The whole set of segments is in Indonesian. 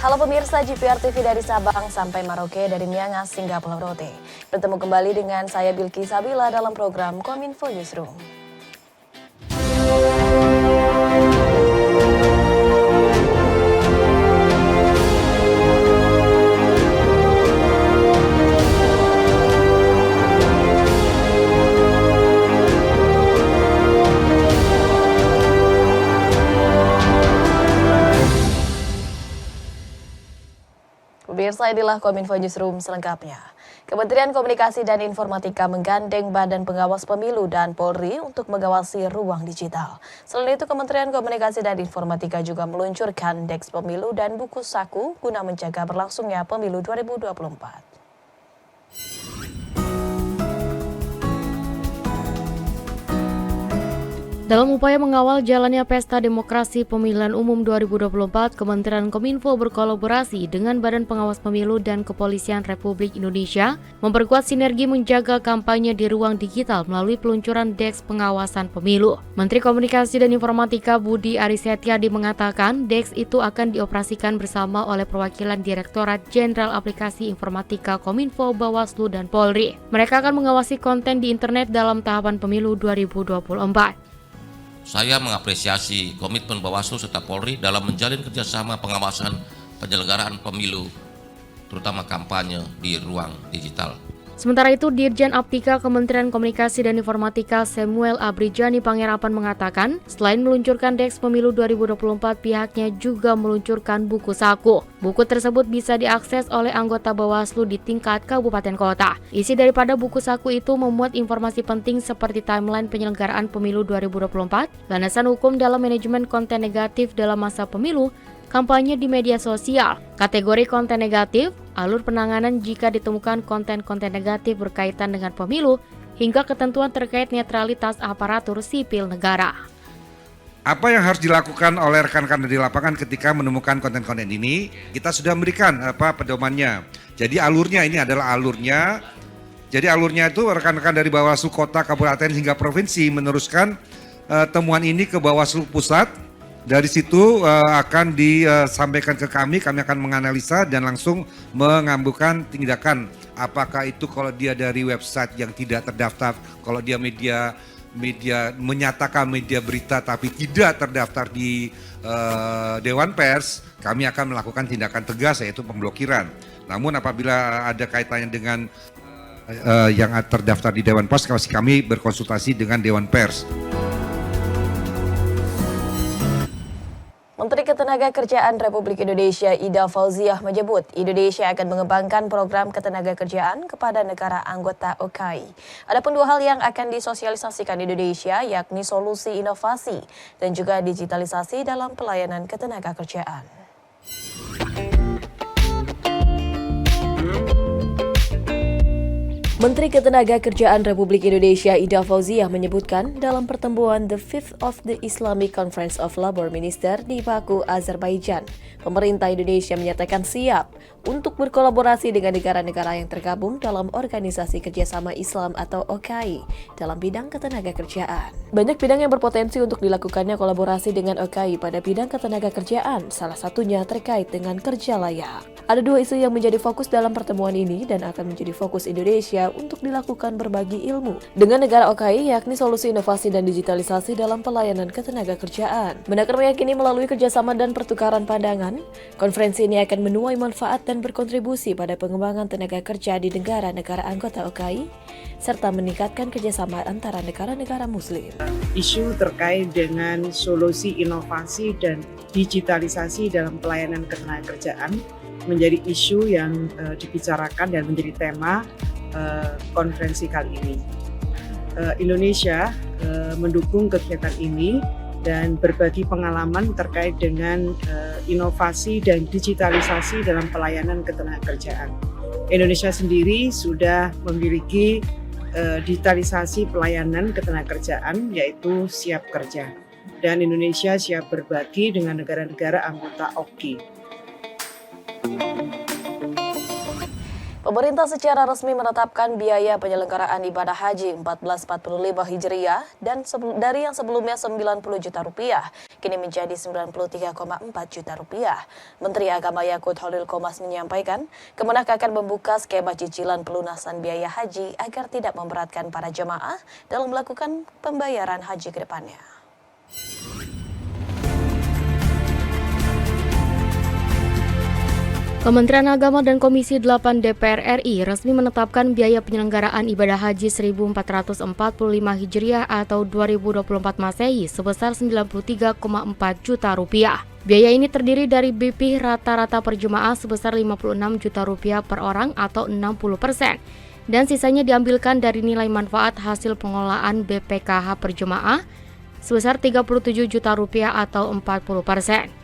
Halo pemirsa GPR TV dari Sabang sampai Merauke, dari Miangas hingga Pulau Rote. Bertemu kembali dengan saya Bilki Sabila dalam program Kominfo Newsroom. Pemirsa, inilah Kominfo Newsroom selengkapnya. Kementerian Komunikasi dan Informatika menggandeng Badan Pengawas Pemilu dan Polri untuk mengawasi ruang digital. Selain itu, Kementerian Komunikasi dan Informatika juga meluncurkan Deks Pemilu dan buku saku guna menjaga berlangsungnya Pemilu 2024. Dalam upaya mengawal jalannya Pesta Demokrasi Pemilihan Umum 2024, Kementerian Kominfo berkolaborasi dengan Badan Pengawas Pemilu dan Kepolisian Republik Indonesia memperkuat sinergi menjaga kampanye di ruang digital melalui peluncuran Deks Pengawasan Pemilu. Menteri Komunikasi dan Informatika Budi Aris Setiadi mengatakan Deks itu akan dioperasikan bersama oleh perwakilan Direktorat Jenderal Aplikasi Informatika Kominfo, Bawaslu, dan Polri. Mereka akan mengawasi konten di internet dalam tahapan Pemilu 2024. Saya mengapresiasi komitmen Bawaslu serta Polri dalam menjalin kerjasama pengawasan penyelenggaraan pemilu, terutama kampanye di ruang digital. Sementara itu, Dirjen Aptika Kementerian Komunikasi dan Informatika Samuel Abrijani Pangerapan mengatakan, selain meluncurkan Deks Pemilu 2024, pihaknya juga meluncurkan buku saku. Buku tersebut bisa diakses oleh anggota Bawaslu di tingkat kabupaten kota. Isi daripada buku saku itu memuat informasi penting seperti timeline penyelenggaraan Pemilu 2024, landasan hukum dalam manajemen konten negatif dalam masa pemilu, kampanye di media sosial, kategori konten negatif, alur penanganan jika ditemukan konten-konten negatif berkaitan dengan pemilu, hingga ketentuan terkait netralitas aparatur sipil negara. Apa yang harus dilakukan oleh rekan-rekan di lapangan ketika menemukan konten-konten ini? Kita sudah memberikan pedomannya. Jadi alurnya ini adalah alurnya. Jadi alurnya itu rekan-rekan dari Bawaslu Kota, Kabupaten hingga Provinsi meneruskan temuan ini ke Bawaslu Pusat. Dari situ akan disampaikan ke kami akan menganalisa dan langsung mengambilkan tindakan. Apakah itu kalau dia dari website yang tidak terdaftar, kalau dia media menyatakan media berita tapi tidak terdaftar di Dewan Pers, kami akan melakukan tindakan tegas yaitu pemblokiran. Namun apabila ada kaitannya dengan yang terdaftar di Dewan Pers, kami berkonsultasi dengan Dewan Pers. Menteri Ketenagakerjaan Republik Indonesia Ida Fauziah menyebut Indonesia akan mengembangkan program ketenagakerjaan kepada negara anggota OKI. Adapun dua hal yang akan disosialisasikan Indonesia yakni solusi inovasi dan juga digitalisasi dalam pelayanan ketenagakerjaan. Menteri Ketenagakerjaan Republik Indonesia Ida Fauziah menyebutkan dalam pertemuan The Fifth of the Islamic Conference of Labor Minister di Baku, Azerbaijan, pemerintah Indonesia menyatakan siap untuk berkolaborasi dengan negara-negara yang tergabung dalam Organisasi Kerjasama Islam atau OKI dalam bidang ketenagakerjaan. Banyak bidang yang berpotensi untuk dilakukannya kolaborasi dengan OKI pada bidang ketenagakerjaan, salah satunya terkait dengan kerja layak. Ada dua isu yang menjadi fokus dalam pertemuan ini dan akan menjadi fokus Indonesia untuk dilakukan berbagi ilmu dengan negara OKI, yakni solusi inovasi dan digitalisasi dalam pelayanan ketenagakerjaan. Menakar meyakini melalui kerjasama dan pertukaran pandangan, konferensi ini akan menuai manfaat dan berkontribusi pada pengembangan tenaga kerja di negara-negara anggota OKI, serta meningkatkan kerjasama antara negara-negara Muslim. Isu terkait dengan solusi inovasi dan digitalisasi dalam pelayanan ketenagakerjaan menjadi isu yang dibicarakan dan menjadi tema konferensi kali ini. Indonesia mendukung kegiatan ini dan berbagi pengalaman terkait dengan inovasi dan digitalisasi dalam pelayanan ketenagakerjaan. Indonesia sendiri sudah memiliki digitalisasi pelayanan ketenagakerjaan yaitu Siap Kerja, dan Indonesia siap berbagi dengan negara-negara anggota OKI. Pemerintah secara resmi menetapkan biaya penyelenggaraan ibadah haji 1445 Hijriah dari yang sebelumnya 90 juta rupiah, kini menjadi 93,4 juta rupiah. Menteri Agama Yakut Khalil Qomas menyampaikan, Kemenak akan membuka skema cicilan pelunasan biaya haji agar tidak memberatkan para jemaah dalam melakukan pembayaran haji ke depannya. Kementerian Agama dan Komisi 8 DPR RI resmi menetapkan biaya penyelenggaraan ibadah haji 1445 Hijriah atau 2024 Masehi sebesar 93,4 juta rupiah. Biaya ini terdiri dari BP rata-rata per jemaah sebesar 56 juta rupiah per orang atau 60%, dan sisanya diambilkan dari nilai manfaat hasil pengelolaan BPKH per jemaah sebesar 37 juta rupiah atau 40%.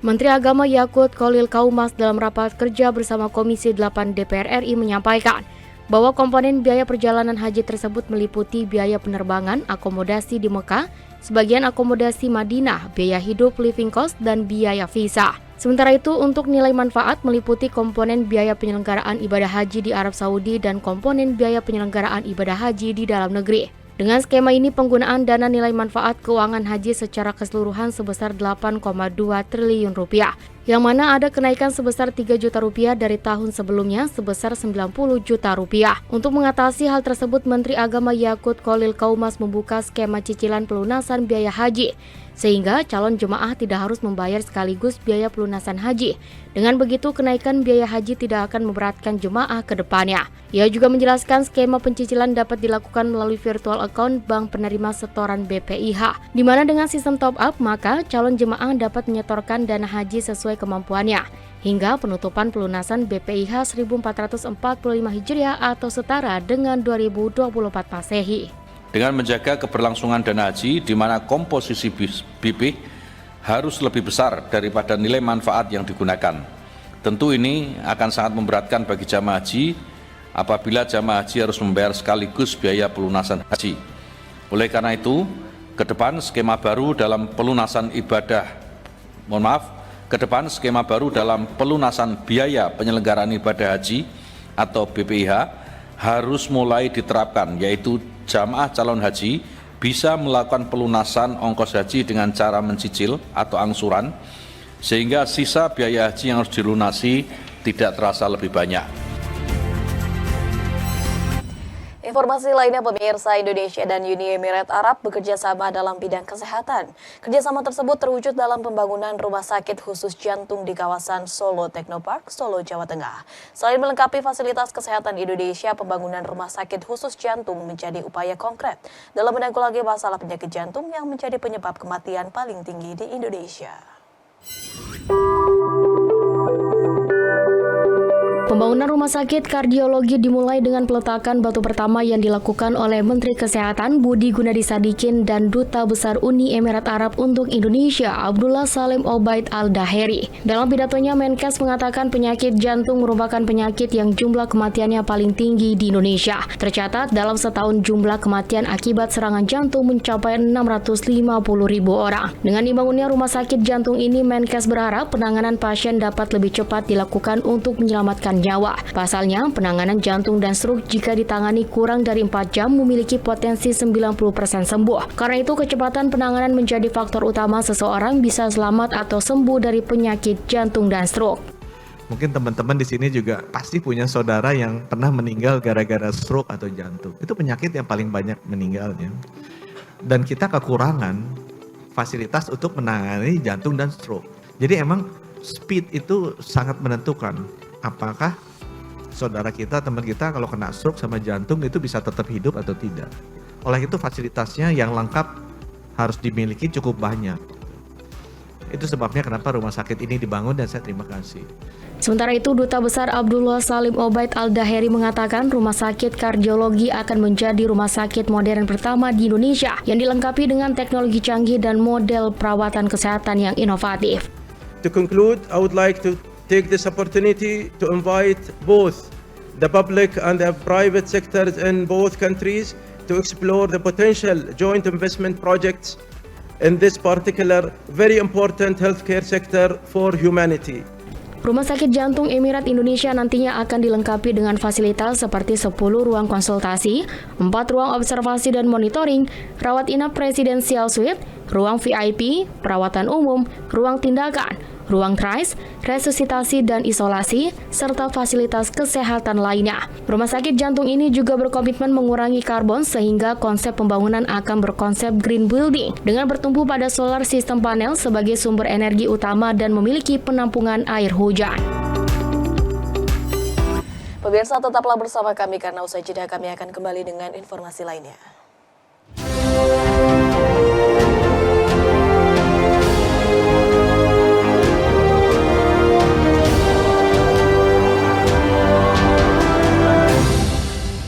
Menteri Agama Yakut Khalil Qomas dalam rapat kerja bersama Komisi 8 DPR RI menyampaikan bahwa komponen biaya perjalanan haji tersebut meliputi biaya penerbangan, akomodasi di Mekah, sebagian akomodasi Madinah, biaya hidup living cost, dan biaya visa. Sementara itu, untuk nilai manfaat meliputi komponen biaya penyelenggaraan ibadah haji di Arab Saudi dan komponen biaya penyelenggaraan ibadah haji di dalam negeri. Dengan skema ini, penggunaan dana nilai manfaat keuangan haji secara keseluruhan sebesar 8,2 triliun rupiah, yang mana ada kenaikan sebesar 3 juta rupiah dari tahun sebelumnya sebesar 90 juta rupiah. Untuk mengatasi hal tersebut, Menteri Agama Yakut Khalil Qomas membuka skema cicilan pelunasan biaya haji, sehingga calon jemaah tidak harus membayar sekaligus biaya pelunasan haji. Dengan begitu, kenaikan biaya haji tidak akan memberatkan jemaah ke depannya. Ia juga menjelaskan skema pencicilan dapat dilakukan melalui virtual account bank penerima setoran BPIH, di mana dengan sistem top up, maka calon jemaah dapat menyetorkan dana haji sesuai kemampuannya, hingga penutupan pelunasan BPIH 1445 Hijriah atau setara dengan 2024 Masehi. Dengan menjaga keberlangsungan dana haji, di mana komposisi BP harus lebih besar daripada nilai manfaat yang digunakan. Tentu ini akan sangat memberatkan bagi jamaah haji apabila jamaah haji harus membayar sekaligus biaya pelunasan haji. Oleh karena itu, ke depan skema baru dalam pelunasan biaya penyelenggaraan ibadah haji atau BPIH harus mulai diterapkan, yaitu jamaah calon haji bisa melakukan pelunasan ongkos haji dengan cara mencicil atau angsuran, sehingga sisa biaya haji yang harus dilunasi tidak terasa lebih banyak. Informasi lainnya, pemirsa, Indonesia dan Uni Emirat Arab bekerja sama dalam bidang kesehatan. Kerjasama tersebut terwujud dalam pembangunan rumah sakit khusus jantung di kawasan Solo Technopark, Solo, Jawa Tengah. Selain melengkapi fasilitas kesehatan Indonesia, pembangunan rumah sakit khusus jantung menjadi upaya konkret dalam menanggulangi masalah penyakit jantung yang menjadi penyebab kematian paling tinggi di Indonesia. Pembangunan rumah sakit kardiologi dimulai dengan peletakan batu pertama yang dilakukan oleh Menteri Kesehatan Budi Gunadi Sadikin dan Duta Besar Uni Emirat Arab untuk Indonesia Abdullah Salim Obaid Al-Daheri. Dalam pidatonya, Menkes mengatakan penyakit jantung merupakan penyakit yang jumlah kematiannya paling tinggi di Indonesia. Tercatat dalam setahun jumlah kematian akibat serangan jantung mencapai 650.000 orang. Dengan dibangunnya rumah sakit jantung ini, Menkes berharap penanganan pasien dapat lebih cepat dilakukan untuk menyelamatkan nyawa. Pasalnya, penanganan jantung dan stroke jika ditangani kurang dari 4 jam memiliki potensi 90% sembuh. Karena itu, kecepatan penanganan menjadi faktor utama seseorang bisa selamat atau sembuh dari penyakit jantung dan stroke. Mungkin teman-teman di sini juga pasti punya saudara yang pernah meninggal gara-gara stroke atau jantung. Itu penyakit yang paling banyak meninggalnya. Dan kita kekurangan fasilitas untuk menangani jantung dan stroke. Jadi emang speed itu sangat menentukan. Apakah saudara kita, teman kita kalau kena stroke sama jantung itu bisa tetap hidup atau tidak. Oleh itu fasilitasnya yang lengkap harus dimiliki cukup banyak. Itu sebabnya kenapa rumah sakit ini dibangun dan saya terima kasih. Sementara itu, Duta Besar Abdullah Salim Obaid Al-Daheri mengatakan rumah sakit kardiologi akan menjadi rumah sakit modern pertama di Indonesia yang dilengkapi dengan teknologi canggih dan model perawatan kesehatan yang inovatif. To conclude, I would like to take this opportunity to invite both the public and the private sectors in both countries to explore the potential joint investment projects in this particular very important healthcare sector for humanity. Rumah Sakit Jantung Emirat Indonesia nantinya akan dilengkapi dengan fasilitas seperti 10 ruang konsultasi, 4 ruang observasi dan monitoring, rawat inap presidensial suite, ruang VIP, perawatan umum, ruang tindakan, ruang TRICE, resusitasi dan isolasi, serta fasilitas kesehatan lainnya. Rumah sakit jantung ini juga berkomitmen mengurangi karbon sehingga konsep pembangunan akan berkonsep green building dengan bertumpu pada solar system panel sebagai sumber energi utama dan memiliki penampungan air hujan. Pemirsa, tetaplah bersama kami karena usai jeda kami akan kembali dengan informasi lainnya.